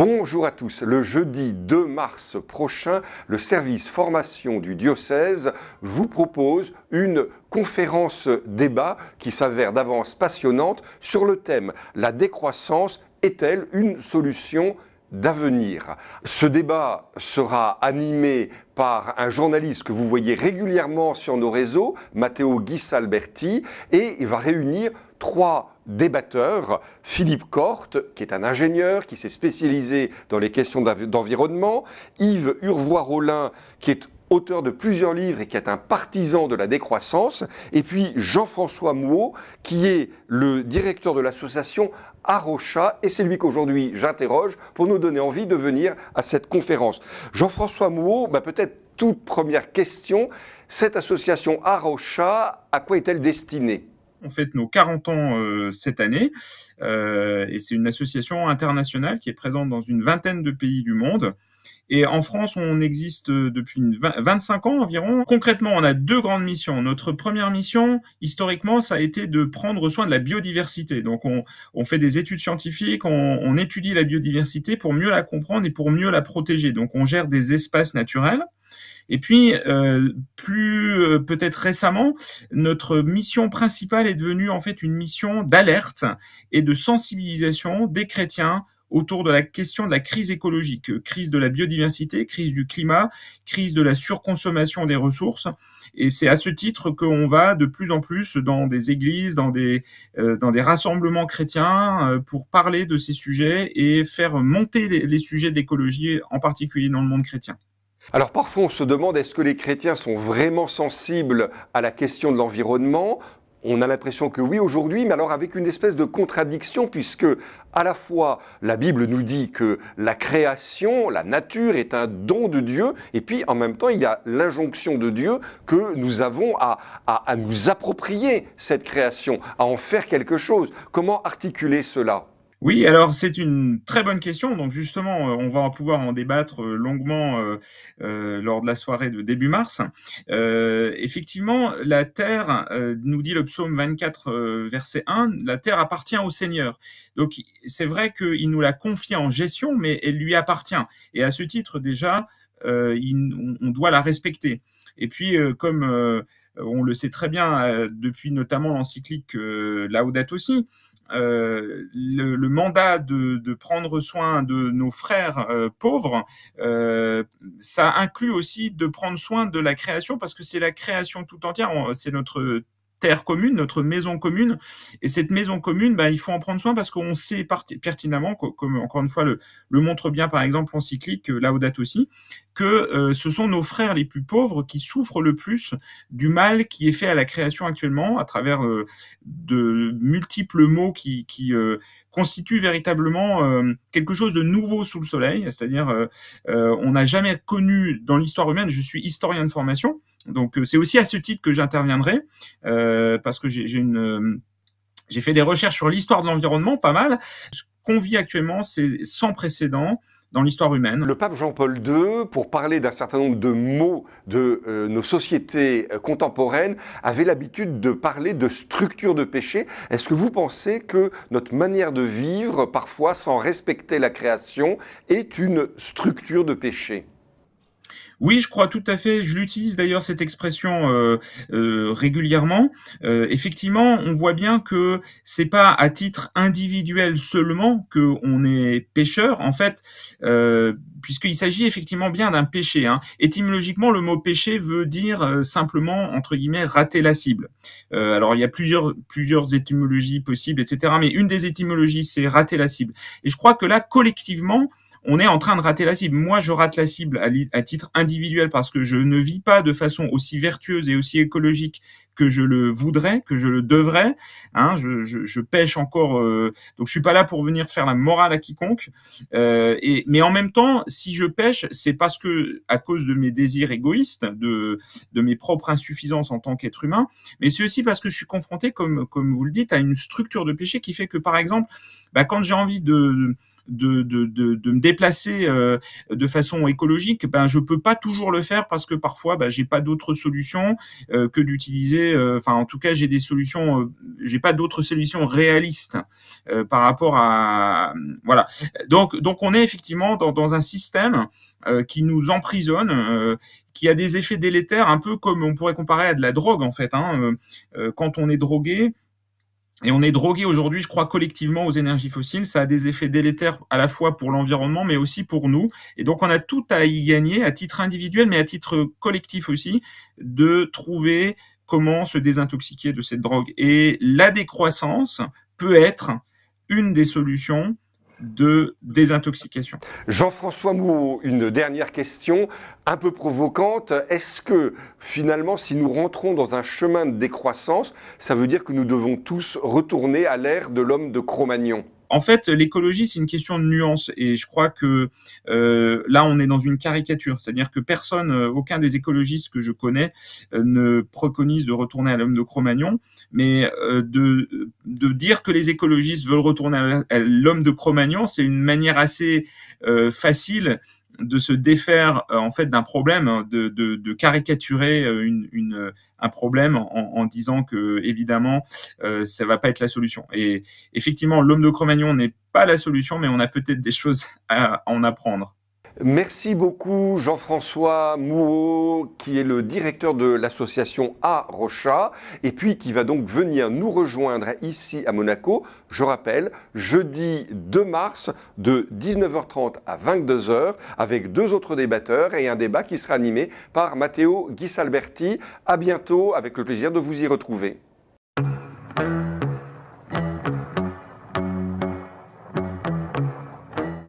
Bonjour à tous. Le jeudi 2 mars prochain, le service formation du diocèse vous propose une conférence débat qui s'avère d'avance passionnante sur le thème « La décroissance est-elle une solution d'avenir ?» Ce débat sera animé par un journaliste que vous voyez régulièrement sur nos réseaux, Matteo Ghisalberti, et il va réunir trois débatteurs, Philippe Corte, qui est un ingénieur, qui s'est spécialisé dans les questions d'environnement, Yves Urvois-Rollin, qui est auteur de plusieurs livres et qui est un partisan de la décroissance, et puis Jean-François Mouot, qui est le directeur de l'association Arocha, et c'est lui qu'aujourd'hui j'interroge pour nous donner envie de venir à cette conférence. Jean-François Mouot, peut-être toute première question, cette association Arocha, à quoi est-elle destinée ? On fête nos 40 ans cette année et c'est une association internationale qui est présente dans une vingtaine de pays du monde. Et en France, on existe depuis 25 ans environ. Concrètement, on a deux grandes missions. Notre première mission, historiquement, ça a été de prendre soin de la biodiversité. Donc, on fait des études scientifiques, on étudie la biodiversité pour mieux la comprendre et pour mieux la protéger. Donc, on gère des espaces naturels. Et puis, peut-être récemment, notre mission principale est devenue en fait une mission d'alerte et de sensibilisation des chrétiens autour de la question de la crise écologique, crise de la biodiversité, crise du climat, crise de la surconsommation des ressources. Et c'est à ce titre qu'on va de plus en plus dans des églises, dans des rassemblements chrétiens pour parler de ces sujets et faire monter les sujets d'écologie, en particulier dans le monde chrétien. Alors parfois on se demande, est-ce que les chrétiens sont vraiment sensibles à la question de l'environnement ? On a l'impression que oui aujourd'hui, mais alors avec une espèce de contradiction, puisque à la fois la Bible nous dit que la création, la nature est un don de Dieu, et puis en même temps il y a l'injonction de Dieu que nous avons à nous approprier cette création, à en faire quelque chose. Comment articuler cela ? Oui, alors c'est une très bonne question. Donc justement, on va pouvoir en débattre longuement lors de la soirée de début mars. Effectivement, la terre, nous dit le psaume 24, verset 1, la terre appartient au Seigneur. Donc c'est vrai qu'il nous l'a confiée en gestion, mais elle lui appartient. Et à ce titre, déjà, on doit la respecter. Et puis, comme on le sait très bien depuis notamment l'encyclique Laudato Si, le mandat de prendre soin de nos frères pauvres, ça inclut aussi de prendre soin de la création, parce que c'est la création tout entière, c'est notre terre commune, notre maison commune, et cette maison commune, il faut en prendre soin parce qu'on sait pertinemment, comme encore une fois le montre bien par exemple l'encyclique Laudato Si, que ce sont nos frères les plus pauvres qui souffrent le plus du mal qui est fait à la création actuellement à travers de multiples maux qui constituent véritablement quelque chose de nouveau sous le soleil, c'est-à-dire on n'a jamais connu dans l'histoire humaine. Je suis historien de formation, donc c'est aussi à ce titre que j'interviendrai parce que j'ai fait des recherches sur l'histoire de l'environnement, pas mal. Ce qu'on vit actuellement, c'est sans précédent dans l'histoire humaine. Le pape Jean-Paul II, pour parler d'un certain nombre de maux de nos sociétés contemporaines, avait l'habitude de parler de structure de péché. Est-ce que vous pensez que notre manière de vivre, parfois sans respecter la création, est une structure de péché ? Oui, je crois tout à fait. Je l'utilise d'ailleurs cette expression régulièrement. Effectivement, on voit bien que c'est pas à titre individuel seulement que on est pécheur. En fait, puisqu'il s'agit effectivement bien d'un péché. Étymologiquement, le mot péché veut dire simplement entre guillemets rater la cible. Alors il y a plusieurs étymologies possibles, etc. Mais une des étymologies, c'est rater la cible. Et je crois que là, collectivement, on est en train de rater la cible. Moi, je rate la cible à titre individuel parce que je ne vis pas de façon aussi vertueuse et aussi écologique que je le voudrais, que je le devrais. Je pêche encore, donc je suis pas là pour venir faire la morale à quiconque. Mais en même temps, si je pêche, c'est parce que à cause de mes désirs égoïstes, de mes propres insuffisances en tant qu'être humain, mais c'est aussi parce que je suis confronté, comme vous le dites, à une structure de péché qui fait que, par exemple, quand j'ai envie de me déplacer de façon écologique, je peux pas toujours le faire parce que parfois j'ai pas d'autre solution que d'utiliser enfin en tout cas j'ai des solutions, j'ai pas d'autres solutions réalistes par rapport à voilà. Donc on est effectivement dans un système qui nous emprisonne, qui a des effets délétères, un peu comme on pourrait comparer à de la drogue en fait. Quand on est drogué, et on est drogué aujourd'hui, je crois, collectivement aux énergies fossiles. Ça a des effets délétères à la fois pour l'environnement, mais aussi pour nous. Et donc, on a tout à y gagner, à titre individuel, mais à titre collectif aussi, de trouver comment se désintoxiquer de cette drogue. Et la décroissance peut être une des solutions de désintoxication. Jean-François Mouot, une dernière question un peu provocante. Est-ce que finalement, si nous rentrons dans un chemin de décroissance, ça veut dire que nous devons tous retourner à l'ère de l'homme de Cro-Magnon ? En fait, l'écologie, c'est une question de nuance, et je crois que là, on est dans une caricature, c'est-à-dire que personne, aucun des écologistes que je connais, ne préconise de retourner à l'homme de Cro-Magnon, mais de dire que les écologistes veulent retourner à l'homme de Cro-Magnon, c'est une manière assez facile de se défaire en fait d'un problème, de caricaturer un problème en disant que évidemment ça va pas être la solution. Et effectivement, l'homme de Cro-Magnon n'est pas la solution, mais on a peut-être des choses à en apprendre. Merci beaucoup Jean-François Mouot, qui est le directeur de l'association A-Rocha, et puis qui va donc venir nous rejoindre ici à Monaco, je rappelle, jeudi 2 mars de 19h30 à 22h, avec 2 autres débatteurs et un débat qui sera animé par Matteo Ghisalberti. À bientôt, avec le plaisir de vous y retrouver.